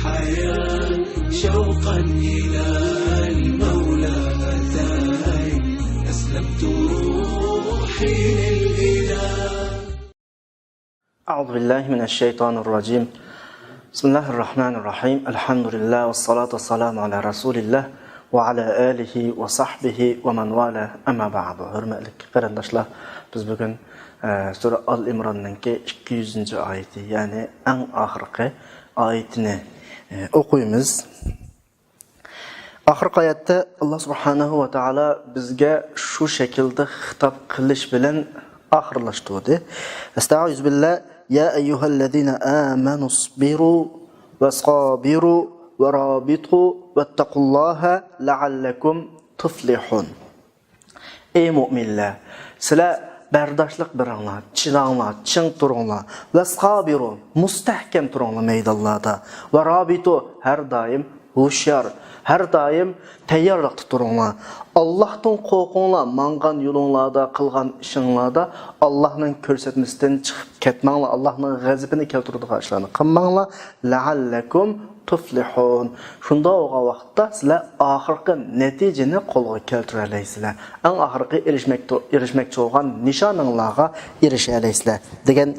الحياة شوقا إلى المولى أتاي أسلمت روحي للإله. أعوذ بالله من الشيطان الرجيم. بسم الله الرحمن الرحيم. الحمد لله والصلاة والسلام على رسول الله وعلى آله وصحبه ومن والاه. أما بعد. Hürmetli kardeşler, biz bugün Sure Al-İmran'daki 200. ayeti, yani en ahirki ayetini okuyumuz. Ahirki ayette Allah subhanahu ve taala bizge şu şekilde hitap kılış bilen ahirlaştırdı. Estaizu billah. Ya eyyühellezine amenu sabiru ve sabiru ve rabitu vettekullaha leallekum tuflihun. Ey müminler, sizler berdaşlık biringlar, çidanglar, çın turunglar ve sabiru, mustahkem turunglar meydallarda ve rabitu, her daim hoşyar, her daim tayyorlikda turunglar. Allah'tan qo'rqinglar, mangan yo'linglarda, qilgan ishinglarda Allohning ko'rsatmasidan chiqib ketmanglar, Allohning g'azabini keltiradigan ishlarni qilmanglar, la'allakum tuflihun. Shunda o'g'a vaqtda sizlar oxirgi natijani qo'lga keltira olasizlar. Eng oxirgi erishmoqchi bo'lgan nishoninglarga erisha olasizlar degan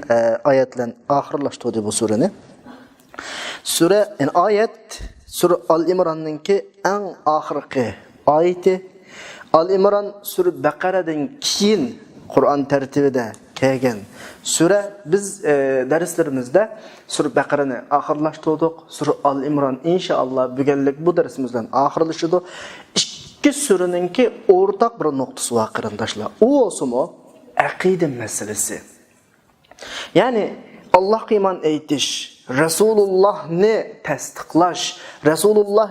oyat bilan oxirlashtirdi bu surani. Sura oyat Sura Al-İmran'ınki en ahirki ayeti. Al-İmran Sura Baqaradan keyin Qur'on tartibida kelgan sura. Biz darslerimizde Sura Baqarani oxirlashtirdik. Sura Al-İmran inşallah bugunlik bu darsimizdan oxirlashadi. Ikki suraninki o'rtaq bir nuqtasi bor qarindoshlar. U o'simi aqida masalasi. Ya'ni Allohga iymon etish, Resulullah'ni tasdiqlash, Resulullah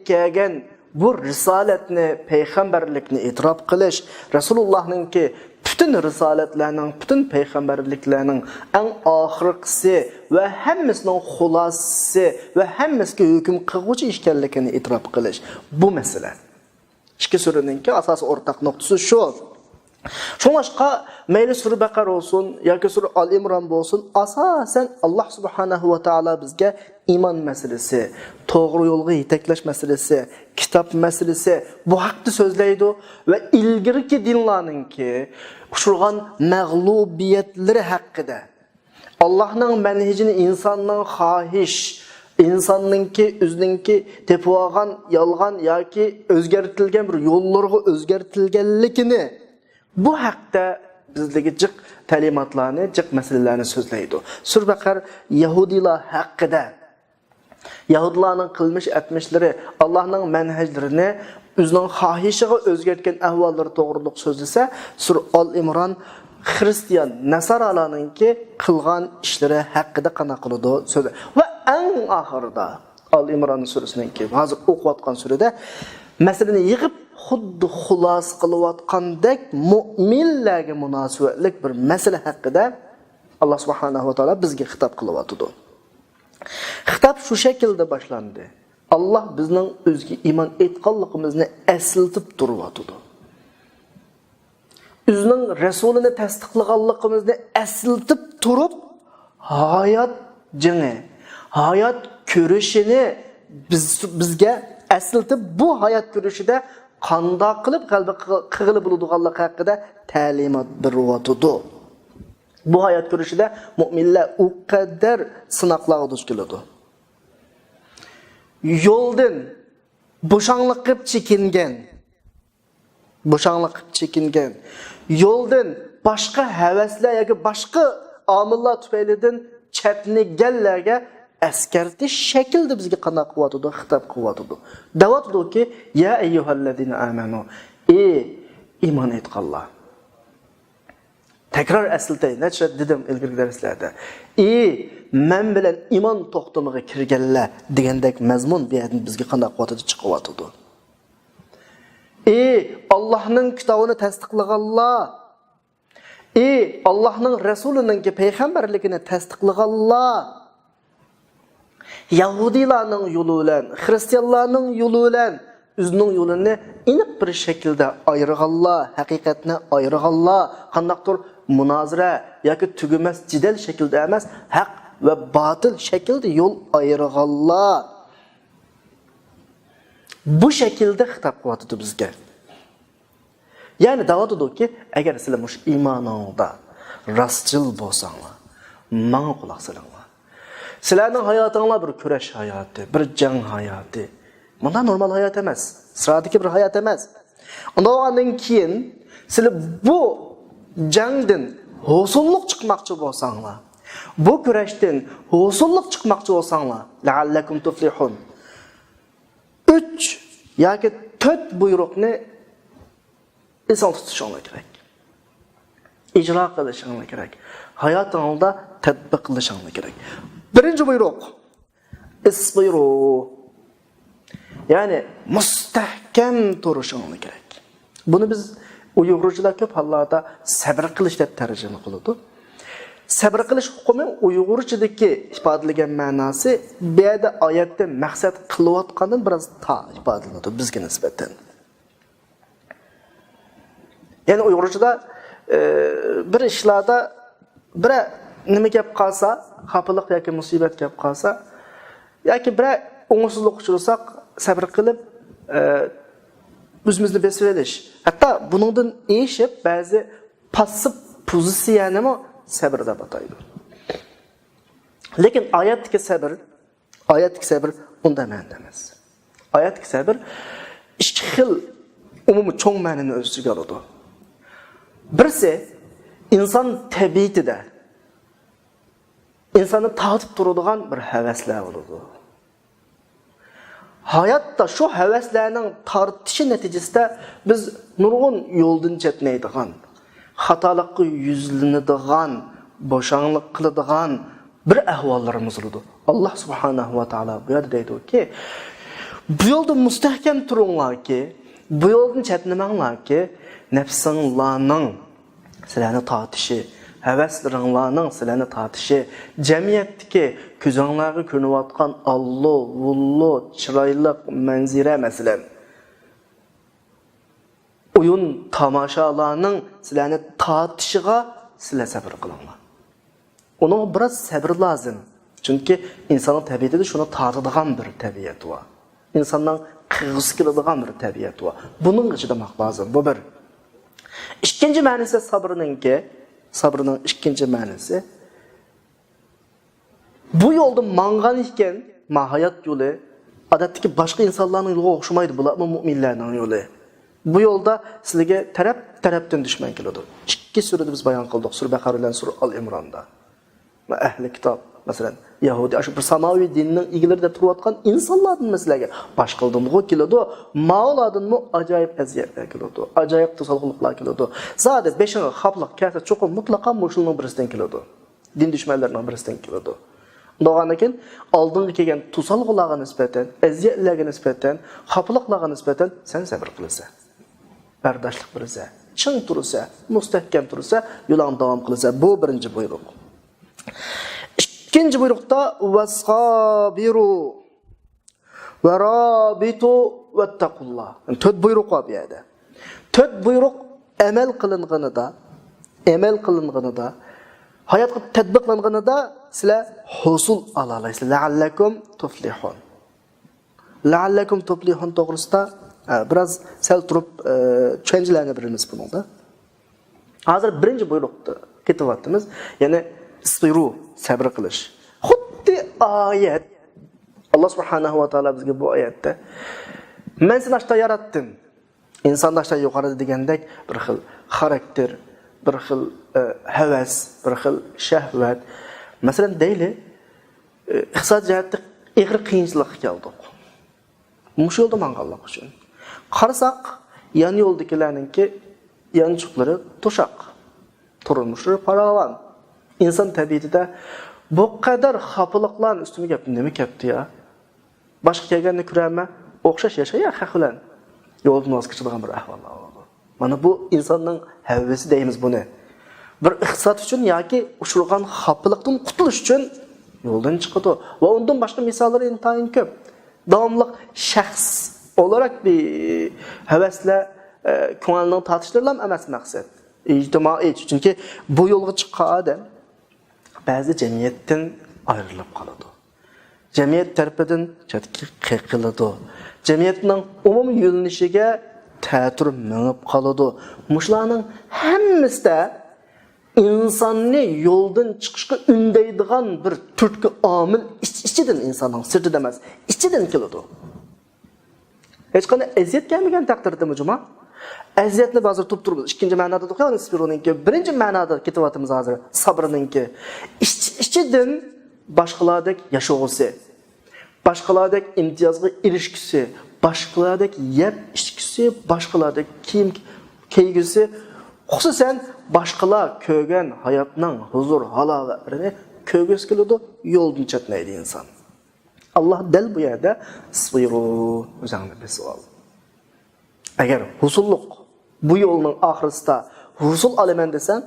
kelgan bu risolatni, payg'ambarlikni e'tirof qilish, Resulullah'ninki bütün risolatlarning, bütün payg'ambarliklarning eng oxirgisi va hammasining xulosasi va hammasiga hukm qiluvchi ekanligini e'tirof qilish. Bu masala. Ikki suraninki asosiy o'rtaq nuqtasi shu. Şoňaşqa meýle Sure Baqara bolsun yoki Sure Al-İmran bolsun, asasen Allah subhanahu wa taala bizge iman meselesi, toğru yolga yeteklaş meselesi, kitap meselesi bu hakda sözleydi ve ilgirki dinlarınki uçurgan mağlubiyetleri hakkında Allah'ın menhecini insanın hahiş, insanınki özünki tepuagan, yalgan yoki özgertilgen bir yollarga özgertilgenlikini bu haqda bizligi jiq ta'limotlarni, jiq masalalarni so'zlaydi. Sura Baqara Yahudilar haqida, Yahudilarning qilmish etmishlari, Allohning manhajlarini o'zining xohishiga o'zgartgan ahvollari to'g'riliq so'zlasa, Sura Al-İmran Hristiyan, Nasaralarninki qilgan ishlari haqida qana qiladi so'zi. Va eng oxirida Al-İmran surasininki hozir o'qiyotgan surada masalani yig'ib xuddi xulos qilayotgandek mu'minlarga munosabatlik bir masala haqida Allah subhanahu va taolo bizga xitob qilyapti. Xitob shu shaklda boshlandi. Allah bizning o'ziga iymon etganligimizni eslatib turyapti. O'zining rasulini tasdiqlaganligimizni eslatib turib, hayot jini, hayot ko'rishini bizga eslatib, bu hayot ko'rishida qanday qilib qalbi qig'ilib bo'ladiganligi haqida ta'limot beryapti. Bu hayot ko'rishida mu'minlar u qadar sinoqlarga duch keladi. Yo'ldan bo'shanlik qilib chekingan, yo'ldan boshqa havaslar yoki boshqa omillar tufaylidan chatniganlarga askartish shaklda bizga qanday qilyapti, xitob qilyapti. Davatdiki, ya ayyuhallazina amanu, ey iymon etganlar. Tekrar eslatay, necha dedim ilgirgi darslarda. Ey men bilan iymon to'xtamiga kirganlar degandek mazmun bu yerdan bizga qanday qilyapti, chiqyapti. Ey Allohning kitobini tasdiqlaganlar, ey Allohning rasulining payg'ambarligini tasdiqlaganlar, Yahudilarning yo'li bilan, Hristiyanlarning yo'li bilan o'zining yo'lini aniq bir shaklda ayirganlar, haqiqatni ayirganlar, qandaqdir munozara yoki tugumas jidal shaklda emas, haq va botil shaklda yo'l ayirganlar bu şekilde hitap qiladi bizga. Ya'ni da'vatudiki, agar sizlar mush iymoningizda rostchil bo'lsanglar, menga quloq solinglar. Sizlarning hayotinglar bir kurash hayoti, bir jang hayoti. Bundan normal hayot emas. Sıradaki bir hayat emas. Ondan keyin sizlar bu jangdan hosulluq chiqmoqchi bo'lsanglar, bu kurashdan hosulluq chiqmoqchi bo'lsanglar, la'allakum tuflihun. 3 yoki 4 buyruqni inson tutishinglar kerak. İcra qilishinglar kerak. Hayotingizda tatbiq qilishinglar kerak. Birinchi buyruq: isbiru. Ya'ni mustahkam turishinglar kerak. Buni biz Uyg'urchalar ko'p hollarda sabr qilish deb tarjima qiladi. Sabr qilish hukmi Uyg'urchadagi ifodalagan ma'nosi bu yerda oyatda maqsad qilayotgandan biroz ifodalanadi bizga nisbatan. Ya'ni Uyg'urchada bir ishlarda bir nima gap qolsa, xafalik yoki musibat gap qolsa, yoki bir o'ngsizlik uchrasak, sabr qilib o'zimizni besib olish. Hatto buningdan eshib ba'zi passiv pozitsiyani ham sabr deb ataydi. Lekin oyatdagi sabr unda ma'noda emas. Oyatdagi sabr ikki xil umumiy cho'ng ma'noni o'z ichiga oladi. Birisi inson tabiatida insonni tortib turadigan bir havaslar bo'ladi. Hayotda shu havaslarning tortishi natijasida biz nurg'un yo'ldan chetnaydigan, xatolikqa yuzlanadigan, bo'shanglik qiladigan bir ahvollarimiz bo'ladi. Alloh subhanahu va taolo bu yerda deydi-ki, bu yo'lda mustahkam turinglarki, bu yo'ldan chetnamanglarki, nafsinglarning sizlarni tortishi, havaslaringlarning sizlarni tortishi, jamiyatdagi ko'zinglarga ko'rinayotgan Alloh, vullo, chiroyli manzara masalan, o'yin tomoshalarning sizlarni tortishiga sizlar sabr qilinglar. Uning biroz sabr lozim. Chunki insonning tabiatida shuni tortadigan bir tabiat bor. İnsandan qirg'isi keladigan bir tabiat bor. Buning ichida lozim. Bu bir. İkinci ma'nosi sabrning ikkinchi ma'nosi bu yo'lda mangan ekan, hayot yo'li odatdagi boshqa insonlarning yo'liga o'xshamaydi, bular mu'minlarning yo'li. Bu yo'lda sizlarga tarafdan dushman keladi. Ikki surada biz bayon qildik, sura Baqara bilan sura Al-Imronda. Va ahli kitob, masalan, Yahudi, shu bir samoviy dinning egilarida turayotgan insonlardan sizlarga boshqaldan keladi, ma'olardanmi ajoyib aziyatlar keladi, ajoyib to'solqliklar keladi. Zodi beshinchi xafliq kelsa cho'qim mutlaqo mushulning birisidan keladi. Din dushmanlarining birisidan keladi. Undan keyin oldinga kelgan to'solqlarga nisbatan, aziyatlarga nisbatan, xafliqlarga nisbatan sen sabr qilasan. Bardoshlik qilsa, chin tursa, mustahkam tursa, yo'ldan davom qilsa, bu birinchi buyruq. İkinci buyruqda vasabiru ve rabitu vettaqullah. Yani 4 buyruq var bu yerda. 4 buyruq amel qilinganida, hayotga tatbiqlanganida sizlar husul ala olasizlar. La'allakum tuflihun. La'allakum tuflihun to'g'risida biraz sal turib tushunchalarni beramiz buningda. Hozir birinchi buyruqda ketyapmiz. Ya'ni isbiru, sabr qilish. Xuddi oyat Alloh subhanahu va taolo bizga bu oyatda men seni ashta yaratdim. Insonni ashta yuqorida degandek bir xil xarakter, bir xil havas, bir xil shahvat. Masalan, deyli iqtisod jihatda ig'ir qiyinchilikka keldik. Mush yo'lda manganlik uchun. Qarasak, yan yo'ldagilarninki yanchiqlari to'shaq. Turmushlari paravan. İnsan tabiatida bu kadar xafalıqlarning üstüne gapni nima kapti ya? Boshqa kelganni ko'rama, o'xshash yashaya xaqilan. Yo'ldan voz kechadigan bir ahvollar bor. Mana bu insonning havvasi deymiz buni. Bir iqtisod uchun yoki ushurgan xafalıqdan qutulish uchun yo'ldan chiqadi. Va undan boshqa misollar intayin ko'p. Davomli shaxs olarak bir havaslar, ko'ngilning tortishlari ham emas maqsad. İctimai, çünkü bu yo'lga chiqqan odam ba'zi jamiyatdan ayrilib qoladi. Cemiyet tarafından chatki qeqiladi. Cemiyetning umumiy yo'linishiga ta'tir minib qoladi. Mushlarning hammasida insonni yo'ldan chiqishga undaydigan bir turtki omil ichidan insonning sirtida emas, ichidan keladi. Hech qanday aziyat kelmagan taqdirda mujma aziyatni ba'zi tutib turibmiz. Ikkinchi ma'noda o'qiyapmiz Spironinki, birinchi ma'noda ketyapmiz hozir sabrninki. Ichidan boshqalardek yashag'usi, boshqalardek imtiyozga erishgisi, boshqalardek yeb ichgisi, boshqalardek kiyim kiygisi, xususan boshqalar ko'rgan hayotning huzur halovatini ko'rgisi keladi, yo'ldan chetmaydi inson. Allah dal bu yerda isbiru o'zingni besol. Agar husulluq bu yo'lning oxirisida husul olaman desan,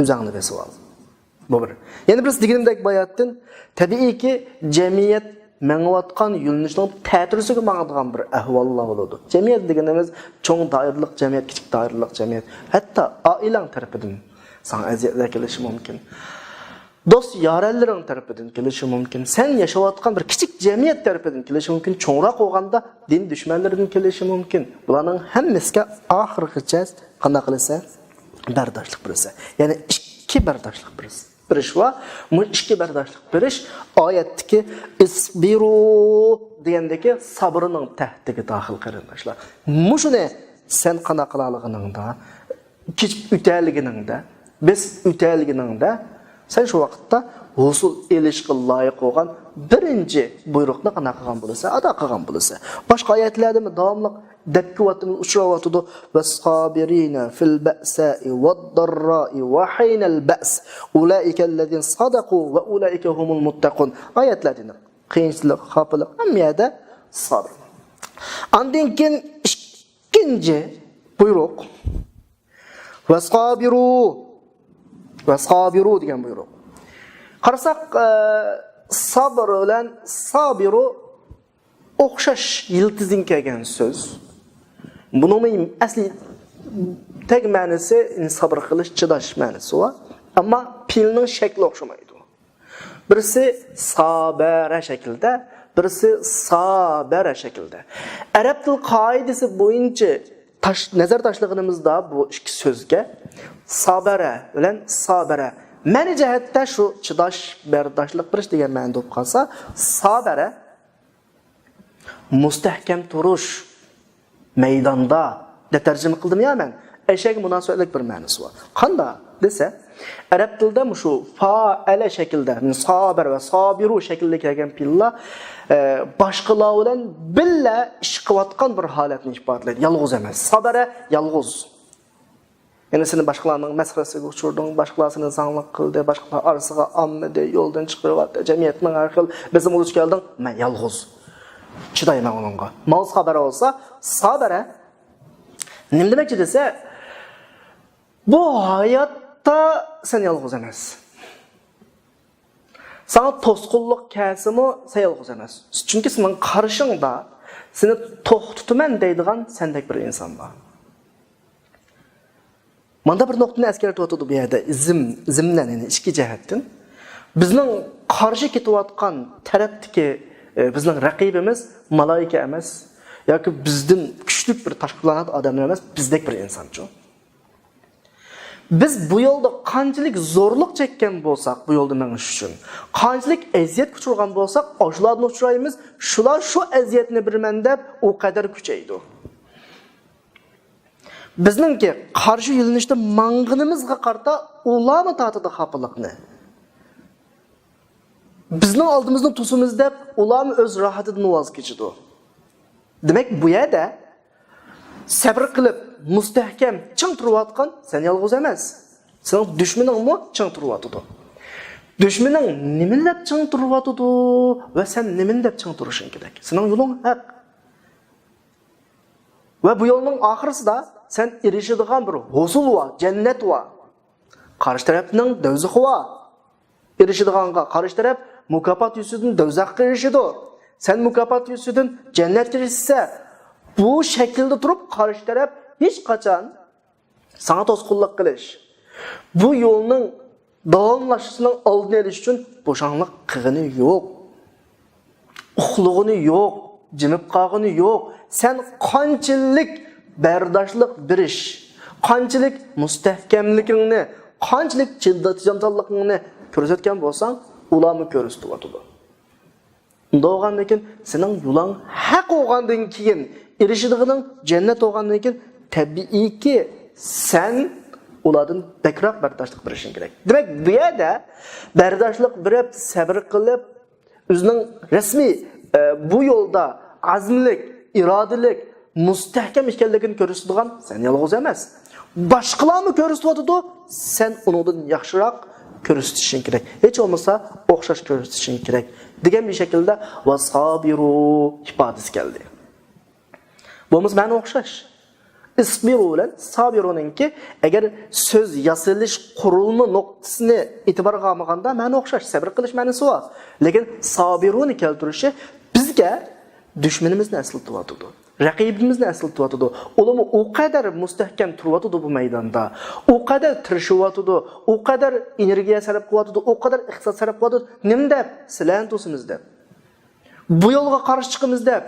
o'zingni besol. Bu bir. Yana biz deganimdek bayatdan tabiiyki jamiyat mangayotgan yo'lnishning ta'tirisiga mangadigan bir ahvollar bo'ladi. Jamiyat deganimiz cho'ng doiralik jamiyat, kichik doiralik jamiyat, hatto oilang tarafidan sana aziyatlar kelishi mumkin. Dost yarenlerin tarafidan kelishi mumkin. Sen yaşayotgan bir kichik jamiyat tarafidan kelishi mumkin. Cho'ngroq bo'lganda din dushmanlaridan kelishi mumkin. Bularning hammasiga oxirigacha qanday qilsa bardoshlik bersa. Ya'ni ikki bardoshlik bersa. Birish va bu ikki bardoshlik berish oyatdagi isbiru degandagi sabrning tahtiga daxil qilinmoqlar. Mushuni sen qanday qilalig'ingda, kechib o'talig'ingda, biz o'talig'ingda sen şu vaqtda husul elishga loyiq bo'lgan birinchi buyruqni qana qilgan bo'lsa, ado qilgan bo'lsa. Boshqa oyatlarda davomli dakkuvatni uchrayotdi. Vasqabirina fil ba'sa'i wad-darra'i wa hinal ba's. Ulaika allazina sadaqu va ulaika humul muttaqun. Oyatlarning qiyinchilik, xafalik hammada sabr. Ondan keyin ikkinchi buyruq Vasabiru degan buyruq. Qarasak sabr bilan sabiru o'xshash yiltizing kelgan so'z. Buning asli tag ma'nosi sabr qilish, chidash ma'nosi va ammo pilning shakli o'xshamaydi. Birisi sabara shaklda, birisi sabara shaklda. Arab til qoidasi bo'yicha nazar tashlag'inimizda bu ikki so'zga sabara bilan sabara ma'ni jihatda shu chidash, bardoshlik berish degan ma'noda bo'lib qolsa, sabara mustahkam turish, maydonda deb tarjima qildim ya men. Eshak munosabatlik bir ma'nosi bor. Qanday desa, arab tilida shu fa'ala shaklda, sabir va sabiru shaklda kelgan pilla boshqalar bilan billa ish qilayotgan bir holatni ifodalaydi. Yolg'iz emas. Sabara yolg'iz. Yani seni başkalarının mesresiga uçurdun, başkalarını zanlık qildi, başkalar arasıga ammidi, yoldan chiqirib, jamiyatning har xil bizim uluş geldin, men yolg'iz. Chidayman onunga. Mavz xabari olsa, sabara nima demakchi desa, bu hayotda sen yolg'iz emas. Sana to'sqinlik kelsimi, sen yolg'iz emas. Chunki sening qarshingda seni to'xtataman deydigan sendek bir inson bor. Manda bir nuqtani eskartib o'tdi bu yerda zimdan, ya'ni ikki jihatdan bizning qarshi ketayotgan tarafdagi bizning raqibimiz malaika emas yoki bizdan kuchli bir tashqi planet odamlar emas, bizdek bir insonchi. Biz bu yo'lda qanchalik zo'rlik chekkan bo'lsak, bu yo'lda menish uchun, qanchalik aziyat uchirgan bo'lsak, oshlarni uchraymiz, shular shu aziyatni birman deb u qadar kuchaydi. Bizningki qarshi yo'linishda mang'inimizga qarta ularni tatidi xafalikni. Bizning oldimizda tusimiz deb ularni o'z rohatidan voz kechidi. Demak, bu yerda sabr qilib, mustahkam ching turayotgan sen yolg'iz emas. Sening dushmaningmi ching turayotdi. Dushmaning nima deb ching turayotdi va sen nima deb ching turishing kerak. Sening yo'ling haq. Va bu yo'lning oxirisida sen erishadigan bir husul va jannat va qarshi tarafning do'zaxi va erishadiganga qarshi taraf mukofot yusidan do'zaxga erishadi. Sen mukofot yusidan jannatga erishsa, bu shaklda turib qarshi taraf hech qachon sana to'sqinlik qilish, bu yo'lning davomlashishining oldini olish uchun bo'shanlik qilgani yo'q. uxlug'ini yo'q, jimib qolg'ini yo'q. Sen qanchalik bardoshlik berish, qanchalik mustahkamligingni, qanchalik chidamchanligingni ko'rsatgan bo'lsang, ularni ko'rsatyapti. Unda olgandan keyin sening yo'ling haq olgandan keyin erishadigining jannat olgandan keyin tabiiyki sen ulardan bekroq bardoshlik berishing kerak. Demak, bu yerda bardoshlik berib, sabr qilib, o'zining rasmiy bu yo'lda azmlik, irodalik, mustahkam ekanligini ko'rsatadigan sen yolg'iz emas. Boshqalarni ko'rsatyapti, sen undan yaxshiroq ko'rsatishing kerak. Hech bo'lmasa o'xshash ko'rsatishing kerak. Degan bir shaklda vasabiru ifodasi keldi. Bo'lmasa ma'no o'xshash. Isbiru bilan sabiruningki agar so'z yasalish qurilma nuqtasini e'tiborga olmaganda ma'no o'xshash. Sabr qilish ma'nosi bor. Lekin sabiruni keltirishi bizga dushmanimizni eslatib raqibimizni eslatib ularni o qadar mustahkam turyapti bu maydonda, o qadar tirishayapti, o qadar energiya sarf qilyapti, o qadar iqtisod sarf qilyapti. Nima deb sizlarni to'simiz deb, bu yo'lga qarshi chiqimiz deb.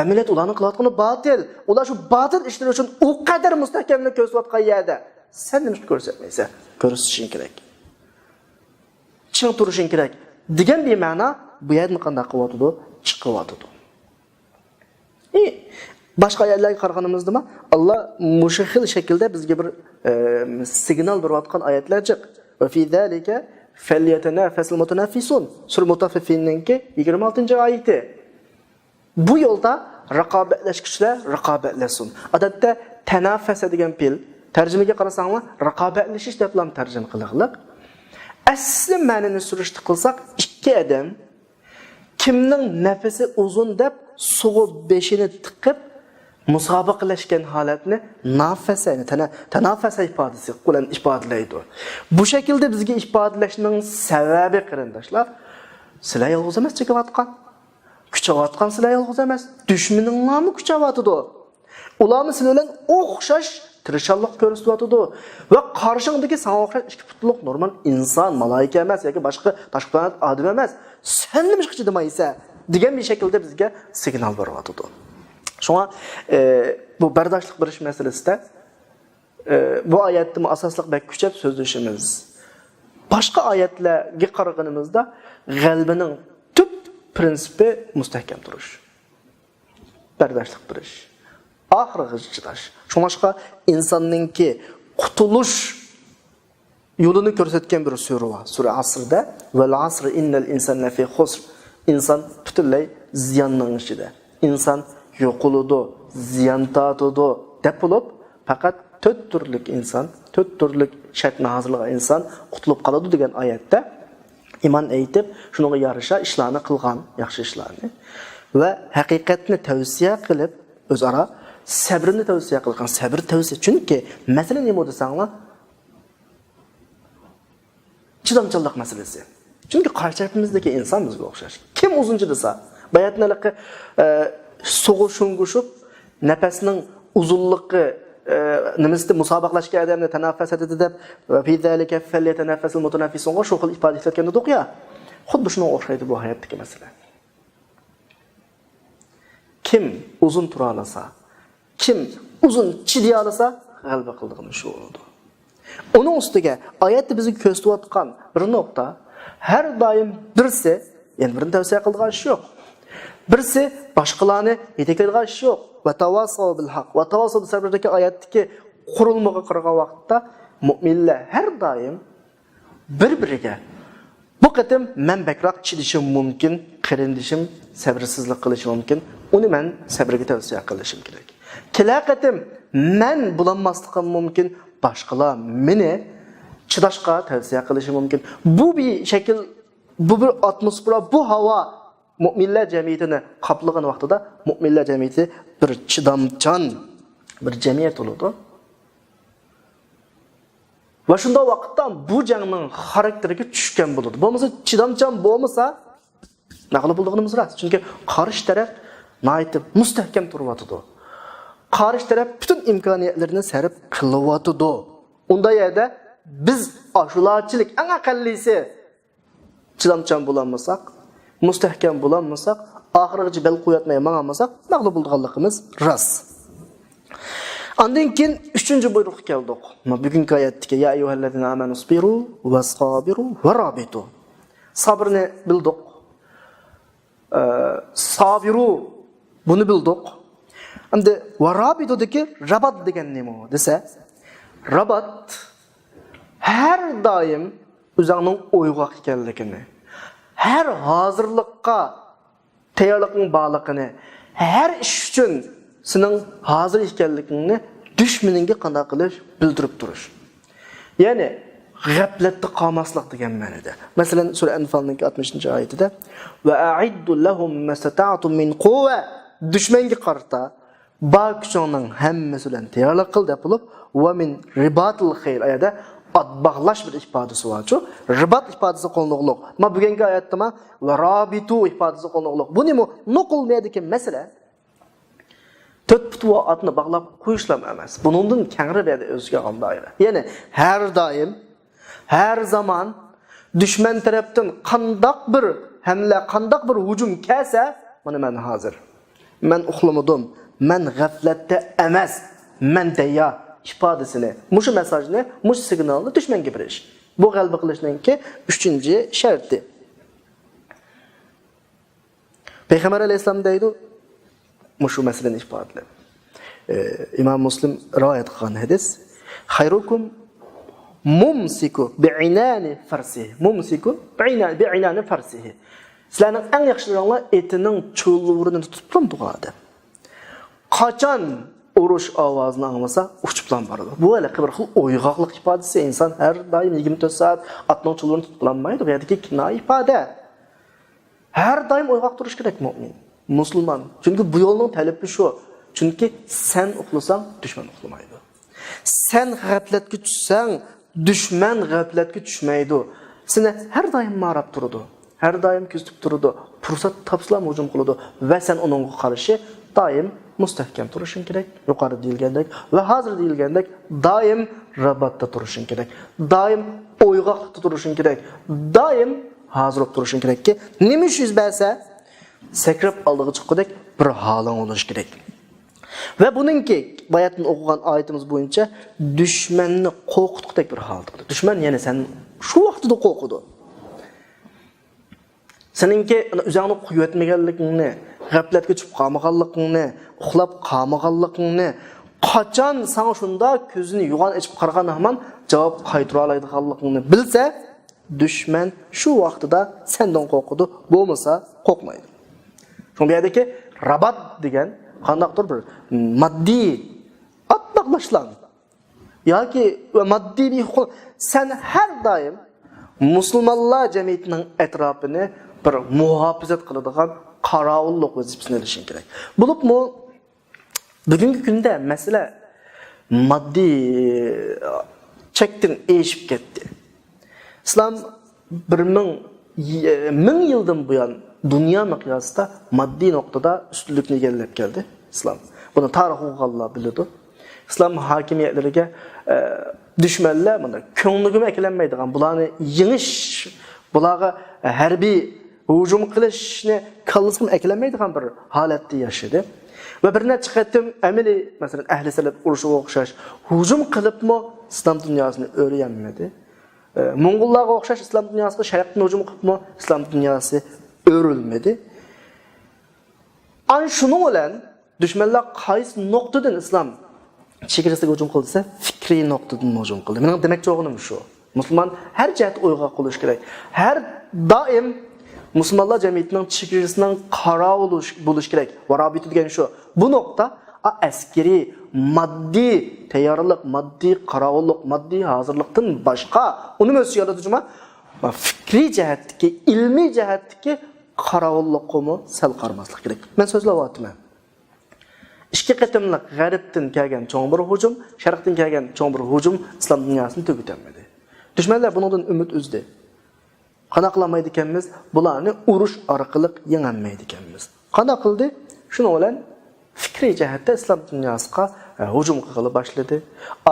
Amaliyot ularni qilayotgani batil. Ular shu batil ishlar uchun o qadar mustahkamlik ko'rsatayotgan yerda sen nima ko'rsatmaysan? Ko'rsatishing kerak. Ching turishing kerak. Degan bir ma'no bu yerni qanday qilyapti? Chiqyapti. Başqa ayetlarga qaraganimizda Allah mushahil shaklda bizga bir signal berayotgan oyatlar chiq. Va fi zalika falyatanafasul mutanaffisun. Sura Mutaffifinninki 26-oyati. Bu yo'lda raqobatlashuvchilar raqobatlasin. Odatda tanafasa degan fe'l tarjimaga qarasanglar raqobatlashish deb ham tarjima qilingan. Asli ma'nini surishti qilsak, ikki odam kimning nafasi uzun deb suvi beshini tiqib musobaqalashgan holatni nafasa, tanafasa ifodasi bilan ifodalaydi. Bu shaklda bizga ifodalashning sababi qarindoshlar, sizlar yolg'iz emas chekayotgan, kuchayotgan sizlar yolg'iz emas, dushmaninglarni kuchayotdi. Ularni sizlar bilan o'xshash tirishchilik ko'rsatyapti va qarshingdagi sana o'xshash ikki putliq normal inson, malaika emas yoki boshqa tashqi planet odam emas. Sen nima qilishni demaysan degan bir shaklda bizga signal beryapti. Shunga bu bardoshlik berish masalasida bu oyatni asosliq bak kuchab so'zlashimiz. Boshqa oyatlarga qaraganimizda g'albining tub prinsipi mustahkam turish. Bardoshlik berish. Oxirigacha chidash. Shunga insonningki qutulish yo'lini ko'rsatgan bir sura bor. Sura Asrda val asr innal insana fi khusr. İnsan butunlay ziyonning ichida. İnsan yo'qoladi, ziyon tortadi deb bo'lib, faqat 4 turlik inson, 4 turlik shartni hozirlagan inson qutulib qoladi degan oyatda iymon aytib, shunga yarasha ishlarni qilgan, yaxshi ishlarni va haqiqatni tavsiya qilib, o'zaro sabrni tavsiya qilgan, sabr tavsiya. Chunki masala nima desanglar, chidamchanlik masalasi. Çünkü karşı tarafımızdaki insan bizga o'xshash. Kim uzuncu desa, bayatnalıqı soğuşungushib, nefesinin uzunluğu nimasida musobaqalashgan odamni tanaffus etadi deb va fi zalika falyatanafasul mutanaffisun shu xil ifoda etayotganda o'qiya. Xuddi shunga o'xshaydi bu hayotdagi masala. Kim uzun tura olsa, kim uzun chidiya olsa, g'alaba qildig'ini shu bo'ladi. Onun ustiga oyatda bizga ko'rsatayotgan bir nuqta her daim birisi, yani birini tavsiye qiladigan ish yo'q. Birisi boshqalarni yetaklaydigan ish yo'q. Va tavasav bil haq, va tavasav bis sabrdagi oyatdagi qurilmaga qaragan vaqtda mu'minlar har doim bir-biriga bu qatim men bakroq chidishim mumkin, qarindishim sabrsizlik qilishim mumkin, uni men sabrga tavsiya qilishim kerak. Kela qatim men bulanmasligim mumkin, boshqalar meni chidashga tavsiya qilishi mumkin. Bu bir shakl, bu bir atmosfera, bu havo mu'minlar jamiyatini qoplagan vaqtida mu'minlar jamiyati bir chidamchan bir jamiyat bo'ladi. Va shunda vaqtda bu jangning xarakteriga tushgan bo'ladi. Bo'lmasa chidamchan bo'lmasa naqli bo'lganimiz rost. Chunki qarshi taraf naytib mustahkam turyapti. Qarshi taraf butun imkoniyatlarini sarf qilyapti. Unda yerda biz aşularchilik eng aqallisi chidamchan bo'lmasak, mustahkam bo'lolmasak, oxirigacha bel qo'yatmay mangamasak, mag'lub bo'lganligimiz rost. Ondan keyin 3-buyruqqa keldik. Bugungi oyatdagi ya ayyuhallazina amanu sabiru wasqabiru va rabitu. Sabrni bildik. Sabiru buni bildik. Endi va rabitudagi rabat degan nima desa, rabat har doim o'zining o'yg'oq ekanligini, har hozirlikqa tayyorlikning borligini, har ish uchun sening hozir ekanligingni dushmaningga qanday qilish bildirib turish. Ya'ni g'aflatda qolmaslik degan ma'noda. Masalan, sura Anfalning 60-oyatida va a'iddu lahum mastata'tum min quwwa dushmanga qarta ba kuchingning hammasi bilan tayyorlik qil deb bo'lib, va min ribatil xayl ayada atbag'lash bir ifodasi bor-ku. Ribat ifodasi qo'lliqlik. Ma bugungi oyatda ma va rabitu ifodasi qo'lliqlik. Bu nima? Nuqulmaydigan masala. To'rt putva atni bog'lab qo'yishlam emas. Buningdan kengri berdi o'ziga qanday. Ya'ni har doim, har zaman dushman tarafdan qandoq bir hamla, qandoq bir hujum kelsa, mana men hozir. Men uxlamadim, men g'aflatda emas, men tayyor ifodasini, mushu mesajni, mushu signalni dushmanga berish. Bu g'alaba qilishninki 3-sharti. Payg'ambar alayhisalom deydi, mushu masalani ifodalab. Imom Muslim rivoyat qilgan hadis, "Xayrukum mumsiku bi'inani farsihi." Mumsiku bi'inani farsihi. Sizlarning eng yaxshilaringlar etining cho'llurini tutib turadi. Qachon urush ovozini anglasa, uchiblan boradi. Bu hali bir xil o'yg'oqlik ifodasi. Inson har doim 24 soat atning cho'llurini tutib olmaydi. Bu yerdagi kinoy ifoda. Har doim o'yg'oq turish kerak mu'min. Musulmon. Chunki bu yo'lning talabi shu. Chunki sen uxlasang, dushman uxlamaydi. Sen g'aflatga tushsang, dushman g'aflatga tushmaydi. Seni har doim marab turadi. Har doim kuzatib turadi. Fursat topsam hujum qiladi va sen uningga qarshi doim mustahkam turishing kerak. Yuqori deyilgandek va hozir deyilgandek doim rabatda turishing kerak. Doim o'yg'oqda turishing kerak. Doim hozir turishing kerakki, nima ish yuz bersa sakrab oldiga chiqqudek bir holing bo'lishi kerak. Va buningki bayatni o'qigan oyatimiz bo'yicha dushmanni qo'rqitqudek bir holda. Dushman yana sen shu vaqtida qo'rqidi. Seninki o'zingni qo'yib etmaganligingni, g'aflatga tushib qolmaganligingni, uxlab qolmaganligingni, qachon sen shunda ko'zini yo'g'on ochib qaragan hamon javob qaytara oladiganligingni bilsa, dushman shu vaqtida sendan qo'rqidi, bo'lmasa qo'rqmaydi. Shunga yerdagi rabat degan qandaqdir bir moddiy atbaqlashlan yoki moddiy sen har doim musulmonlar jamiyatining atrofini bir muhofazat qiladigan qarovullik vazifasini olishing kerak. Bo'libmi bugungi kunda masala moddiy chekdan eshib ketdi. Islom 1000 yildan buyon dünya miqyosida moddiy nuqtada ustunlikni egallab keldi islom. Buni tarix o'qiganlar biladi. Islom hokimiyatlariga dushmanlar mana ko'ngligim eklanmaydigan, bularni yengish, bularga harbiy hujum qilishni kallasini eklanmaydigan bir holatda yashadi. Va bir necha qatim amaliy, masalan, ahli salaf urushiga o'xshash hujum qilibmi islom dunyosini o'rganmadi. Mong'ollarga o'xshash islom dunyosiga sharqdan hujum qilibmi islom dunyosi öğrenmedi. An şunun olan düşmanlar qaysi noktadan islom chegarasiga hujum qildisa, fikriy noktadan hujum qildi. Mening demoqchi o'g'lim shu. Musulmon har jihat o'yg'oq bo'lish kerak. Har doim musulmonlar jamiyatining chegarasining qarovuli bo'lish kerak. Varabiti degan shu. Bu nokta askeri, moddiy tayyorlik, moddiy qarovullik, moddiy hozirlikdan boshqa uni o'siyotujma fikriy jihatdagi, ilmiy jihatdagi qarovulliqni sal qarmaslik kerak. Men so'zlayapman. Ikki qatimliq g'arbdan kelgan cho'ng bir hujum, sharqdan kelgan cho'ng bir hujum islom dunyosini tugatolmadi. Dushmanlar bundan umid uzdi. Qana qilmaydi ekanmiz, bularni urush orqali yengolmaydi ekanmiz. Qana qildi? Shuni bilan fikriy jihatda islom dunyosiga hujum qila boshladi.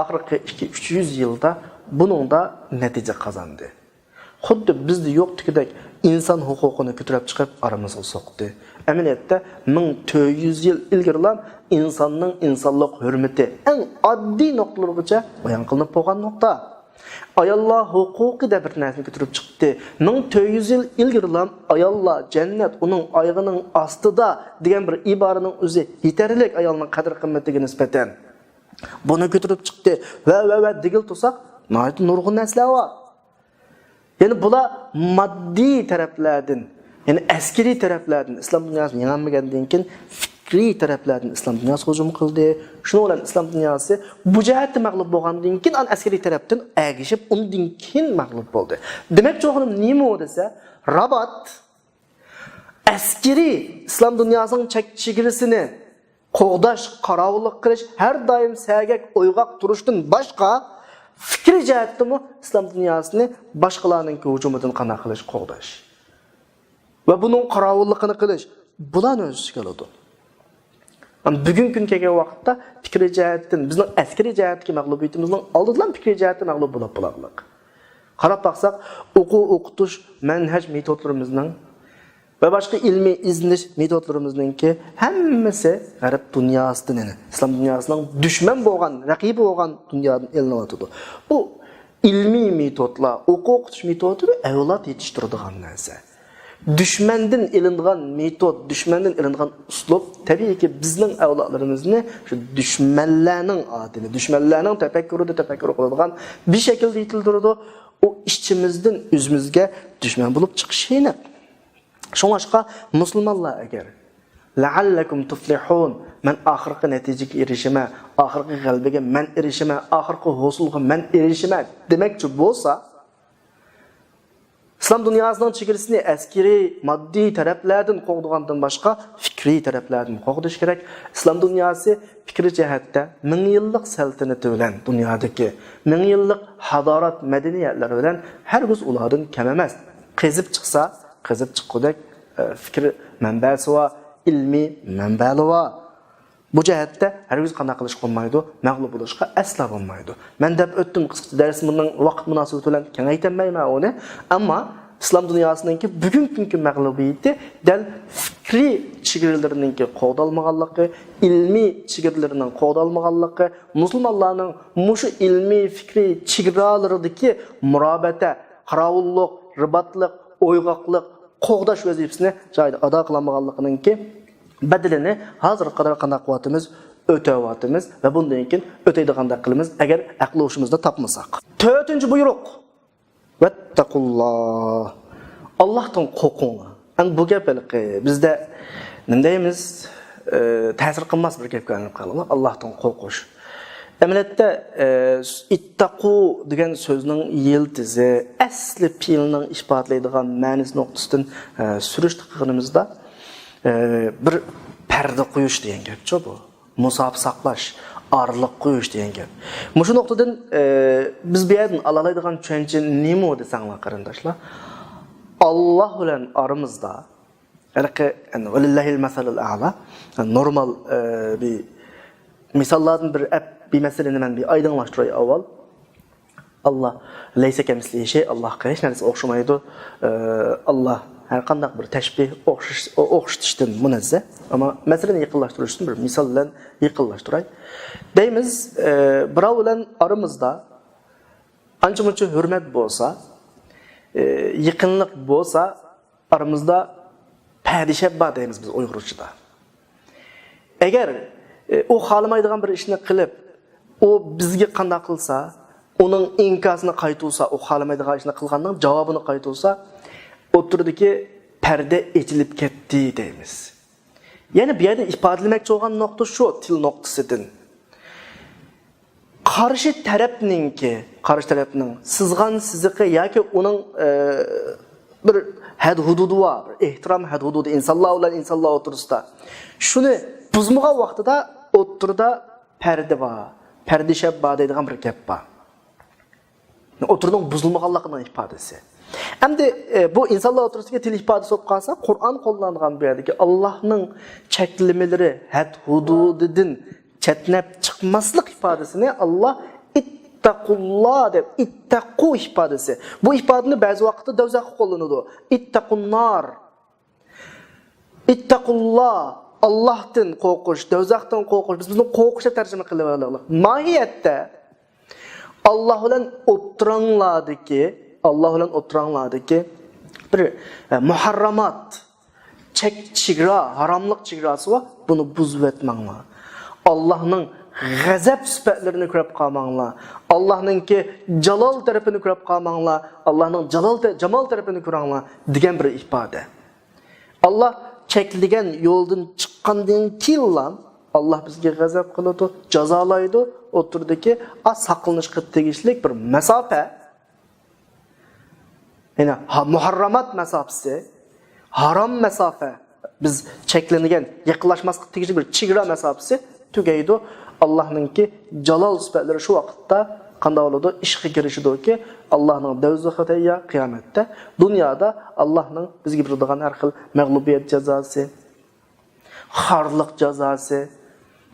Oxirgi 200-300 yilda buningda natija qozondi. xuddi bizda yo'qdek inson huquqini ko'tarib chiqib aramizga so'qdi. Amaliyotda 1400 yil ilgarilam insonning insonlik hurmati eng oddiy nuqtalargacha bayon qilinib bo'lgan nuqta. Ayollar huquqi deb bir narsani ko'tarib chiqdi. 1400 yil ilgarilam ayollar jannat uning oyog'ining ostida degan bir iboraning o'zi yetarli ayolning qadr qimmatiga nisbatan. Buni ko'tarib chiqdi va digil tursak, nayt nurg'un narsalar bor. Yani bular maddi taraflardan, yani askeri taraflardan islom dunyosini yengolmagandan keyin fikriy taraflardan islom dunyosi hujum qildi. Shuning bilan islom dunyosi bu jihatda mag'lub bo'lgandan keyin askeriy tarafdan agishib, undan keyin mag'lub bo'ldi. Demak, cho'g'im nima desa, rabat askeri islom dunyosining chegirasini qo'g'dash, qarovullik qilish, har doim sagak o'yg'oq turishdan boshqa fikri jihatdami islom dunyosini boshqalarning hujumidan qana qilish, qo'g'dash va buning qarovulligini qilish bularni o'z ichiga oladi. Bugun kun kelgan vaqtda fikri jihatdan bizning askari jihatdagi mag'lubiyatimizning oldidan fikri jihatda mag'lub bo'lib qolarlik. Qarab baqsak, o'qitish manhaj metodlarimizning ve başka ilmi izniş metodlarımızınki hemmesi Arap dünyasından yani İslam dünyasının düşman boğan, rakibi boğan dünyanın eline atıdı. Bu ilmi metodlar, okutuş metodları evlat yetiştirdiğin neyse. Düşmandan elindiğin metod, düşmandan elindiğin uslup tabii ki bizning evlatlarımızını şu düşmanlarning adını, düşmanlarning tefekkürü kıladigan bir şekilde yetildirdi. O işçimizden üzümüzge düşman bulup çıkışını. Şoňaşqa musulmanlar eger la'allakum tuflihun men ahirki netijaga erişime, ahirki galbiga men erişime, ahirki husulga men erişime demekçi bolsa İslam dünyasının çegirisini askeri, maddi taraflardan qo'g'digandan boshqa fikri taraflardan qo'g'dish kerak. İslam dünyası fikri jihatda 1000 yillik saltanati bilan dunyodagi 1000 yillik hadarat madaniyatlar bilan hargiz ulardan kam emas. Qezib chiqsa qizib chiqqudek fikr manbasi va ilmi manbali va bu jihatda hargiz qanday qilish qolmaydi, mag'lub bo'lishga asla bo'lmaydi. Men deb o'tdim qisqa darsimning vaqt munosabati bilan kengaytirmayman uni, ammo islom dunyosiningki bugungi kunki mag'lubiyati dal fikri chegiralariningki qo'dalmaganligi, ilmiy chegiralarining qo'dalmaganligi, musulmonlarning mushu ilmiy fikri chegiralaridagi murobata, qarovullik, ribatlik, o'yg'oqlik, qo'g'dash vazifasini joyida ado qilmaganligininki badalini hozir qadar qanday quvvatimiz o'tayotimiz va bundan keyin o'taydiganda qilamiz agar aql o'shimizda topmasak. 4-chi buyruq. Vattaqulloh. Allohdan qo'rqinglar. An bu gap bizda nima deymiz? Ta'sir qilmas bir gapga aylanib qoladi. Allohdan qo'rqish. Amaliyotda ittaqu degan so'zning yildizi asli fe'lning isbotlaydigan ma'nosi nuqtasidan surishti qilganimizda bir parda qo'yish degan gapcha bu. Musof saqlash, orliq qo'yish degan gap. Mushu nuqtadan biz bu yerdan olalaydigan tushuncha nima desanglar qarindoshlar? Alloh bilan aramizda valillahil masalul a'la normal bir misallardan bir meseleni ben bir aydınlaştırayım avval. Allah leyse kemisli şey, Allah'a hiç neredeyse okşamaydı. Allah her qandaq bir təşbih, oxşatışdan münezzeh. Ama meseleni yıqıllaştırış üçün bir misal ilə yıqıllaştırayım. Deyimiz, birov bilan aramızda ancha-muncha hürmet bolsa, yaqinlik bolsa, aramızda padişah bor deymiz biz Uyg'urchada. Agar o xalamaydigan bir ishni qilib, o bizga qanday qilsa, onun inkasını qaytulsa, o xalamaydigan ishni qilganning javobini qaytulsa, o'tirdiki perde etilib ketdi deymiz. Yani bir yerda ifodalamoqchi bo'lgan nuqta shu til nuqtasidan. Qarshi tarafning sizg'an siziqi yoki uning bir had hududu var, ehtirom had hududu insonlar bilan insonlar o'tirisida. Shuni buzmagan vaqtida o'tirda perde var. Perdişab bor deydigan bir gap bor. O'tirning buzilmaganligining ifodasi. Endi bu insonlar o'tirisiga til ifodasi bo'lib qolsa, Qur'on qo'llangan bu yerdagi Allohning cheklamalari had hududidan chetnab chiqmaslik ifodasini Allah ittaqullah deb ittaqu ifodasi. Bu ifodani ba'zi vaqtda do'zaxga qo'llanadi. Ittaqunnar. Ittaqullah Allohdan qo'rqish, do'zaxdan qo'rqish. Biz buni qo'rqishga tarjima qilib olaylik. Mohiyatda Alloh bilan o'tiranglardiki, bir muharramat, chegara, haromlik chegarasi va buni buzib etmanglar. Allohning g'azab sifatlarini ko'rib qolmanglar. Allohningki jalol tarafini ko'rib qolmanglar. Allohning jamol tarafini ko'ranglar degan bir ifoda. Alloh chekilgan yo'ldan chiqqandan keyin Allah bizga g'azab qiladi, jazolaydi, o'tirdiki, saqlanishga tegishli bir masofa. Ya'ni muharramat masofasi, harom masofa, biz cheklangan, yaqinlashmasga tegishli bir chegara masofasi tugaydi. Allohningki jalol sifatlari shu vaqtda qanday bo'ladi? Ishga kirishidiki, Allohning do'zaxi tayyor qiyomatda, dunyoda Allohning bizga beradigan har xil mag'lubiyat jazosi, xorliq jazosi,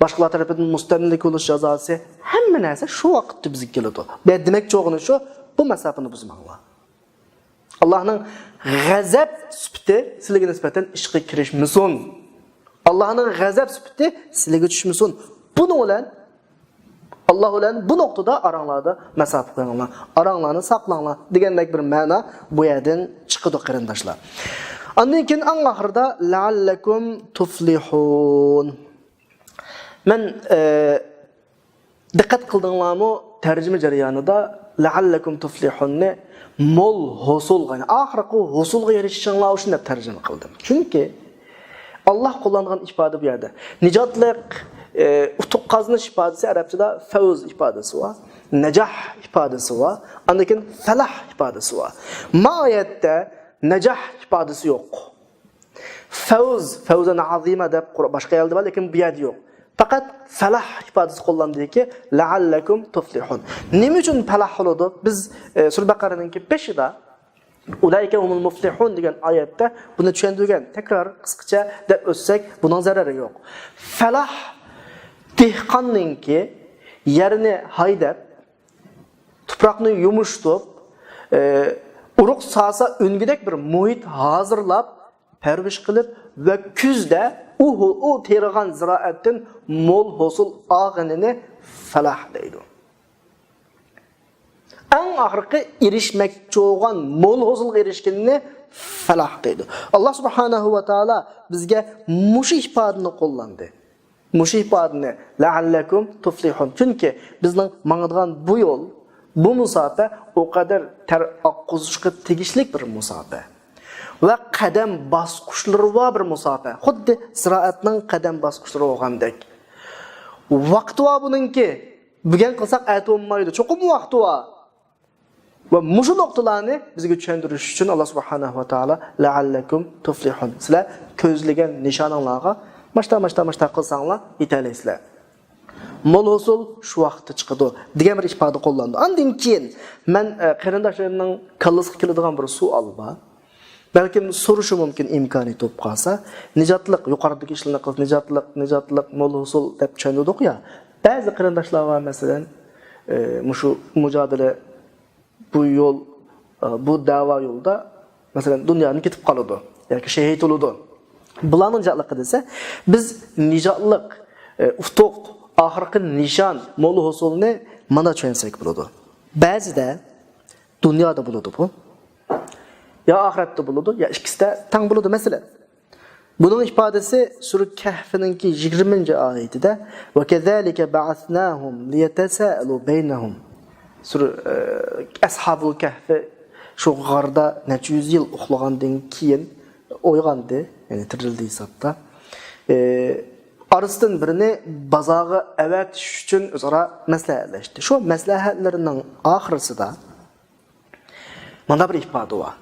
boshqalar tarafidan mustamlik bo'lish jazosi, hamma narsa shu vaqtda bizga keladi. Bu demakchi o'g'ini shu, bu masofani buzmanglar. Allohning g'azab sifati sizlarga nisbatan ishga kirishmasin. Allohning g'azab sifati sizlarga tushmasin. Buni bilan Allah bilan bu noktada aranglarda masofa qo'yinglar. Aranglarni saqlanglar degandek bir ma'no bu yerdan chiqadi qarindoshlar. Ondan keyin eng oxirida la'allakum tuflihun. Men diqqat qildinglarmi tarjima jarayonida la'allakum tuflihunni mol husul, ya'ni oxirgi husulga erishishinglar uchun deb tarjima qildim. Chunki Allah qo'llangan ifoda bu yerda nijotlik, utuq qazanish ifodasi arabchada fawz ifodasi va najah ifodasi va ondan keyin falah ifodasi va ma'yatda najah ifodasi yo'q. Fawzan azima deb boshqa yerda bor, lekin bu yerda yo'q. Faqat falah ifodasi qo'llandiki la'allakum tuflihun. Nima uchun falah bo'ladi? Biz Sura Baqaraning 5-ida ulayka humul muflihun degan oyatda buni tushuntirgan. Takror qisqacha deb o'tsak, buning zarari yo'q. Falah dehqonningki yerini haydab, tuproqni yumshtib, uruq sasa ungidek bir muhit hazırlab, pervish qilib va kuzda u terigan ziroatdan mol hosil og'inini falah deydi. Eng oxirgi erishmoqchi bo'lgan mol hosilga erishganini falah deydi. Alloh subhanahu va taolo bizga mush ifodani qo'llandi. Mush ifodani la'allakum tuflihun. Chunki bizning mangadigan bu yo'l, bu musofa o qadar oqqizishga tegishli bir musofa. Va qadam bosqichlari va bir musofa. Xuddi ziroatning qadam bosqichlari bo'lgandek. Vaqti va buningki, bugun qilsak aytib olmaydi. Cho'qim vaqti va mushu nuqtalarni bizga tushuntirish uchun Alloh subhanahu va taolo la'allakum tuflihun. Sizlar ko'zlagan nishonlarga mashta qilsanglar yetalaysizlar. Mol hosil shu vaqtda chiqadi degan bir ifoda qo'llandi. Undan keyin men qarindoshlarimning kallasiga keladigan bir savol bor. Balkim so'rashi mumkin imkoniyat topib qolsa, nijotlik yuqoridagi ishlarni qilib nijotlik mol hosil deb tushundik ya. Ba'zi qarindoshlar va masalan mushu mujodala bu yo'l, bu da'vo yo'lda masalan dunyodan ketib qoladi yoki shahid bo'ladi. Bularning jaqligi desa, biz nijotlik, ufuq, oxirgi nishon, mol hosilni mana tushunsak bo'ladi. Ba'zida dunyoda bo'ladi bu. Ya oxiratda bo'ladi, ya ikkisida tang bo'ladi masalan. Buning ifodasi Sura Kahf'ninki 20-oyatida va kazalika ba'athnahum liyatasaalu baynahum. Sura Ashabul Kahf shu g'arda necha 100 yil uxlagandan keyin uyg'ondi, ya'ni tirildi hisobda. Arasdan birini bozorga avatish uchun o'zaro maslahatlashdi. Shu maslahatlarining oxirisida mana bir ifoda bor.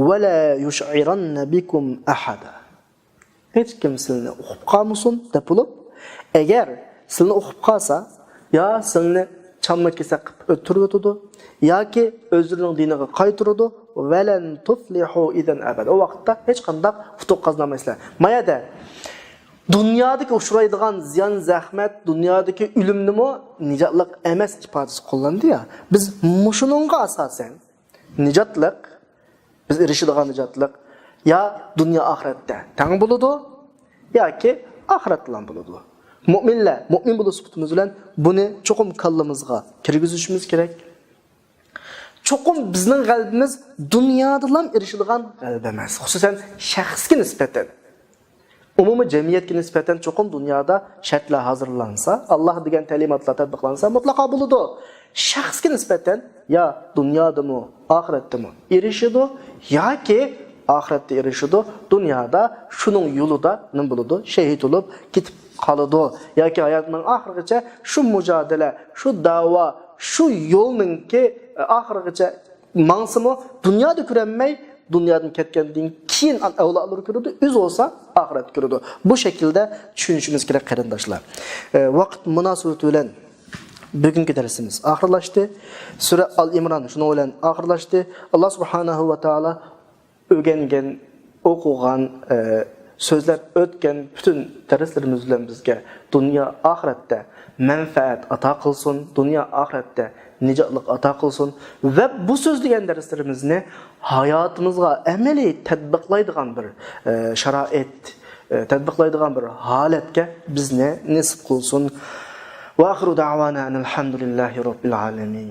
Wala yush'iranna bikum ahada. Hech kim sizni o'qib qolmasin deb bo'lib, agar sizni o'qib qolsa, yo sizni chammakka saqib o'tiradi yoki o'zining diniga qaytiradi, valan tuflihu idan abad. O vaqtda hech qanday futuq qazonmaysizlar. Mayada Dunyodagi uchraydigan ziyon zahmat, dunyodagi o'limnimi nijotlik emas ifodasi qo'llandi ya. Biz mushuningga asosan nijotlik, biz erishadigan nijotlik ya dunyo oxiratda tang bo'ladi yoki oxirat bilan bo'ladi. Mu'minlar, mu'min bo'lish sifatimiz bilan buni cho'qim kallamizga kirgizishimiz kerak. Cho'qim bizning qalbimiz dunyodan erishadigan qalb emas, xususan shaxsga nisbatan. Umumiy jamiyatga nisbatan cho'qim dunyoda shartlar hozirlansa, Alloh degan ta'limotlar tatbiqlansa, mutlaqo bo'ladi. Shaxsga nisbatan ya dunyodami, oxiratdami erishidi yoki oxiratda erishidi, dunyoda shuning yo'lida nima bo'ladi? Shahid bo'lib ketib qoladi yoki hayotining oxirigacha shu mujodala, shu da'vo, shu yo'lninki oxirigacha mansimi dunyoda ko'ranmay, dunyodan ketgandan keyin avlodlar ko'radi, o'z bo'lsa oxirat ko'radi. Bu shaklda tushunishimiz kerak qarindoshlar. Vaqt munosabati bilan bugungi darsimiz oxirlashdi. Sura Al-Imron shuni bilan oxirlashdi. Alloh subhanahu va taolo o'rgangan, o'qigan so'zlar o'tgan bütün darslarimiz bilan bizga dunyo oxiratda manfaat ato qilsin, dunyo oxiratda nijotlik ato qilsin va bu so'zlagan darslarimizni hayotimizga amaliy tatbiqlaydigan bir sharoit, tatbiqlaydigan bir holatga bizni nasib qilsin. Va axiru da'vana alhamdulillahi robbil alamin.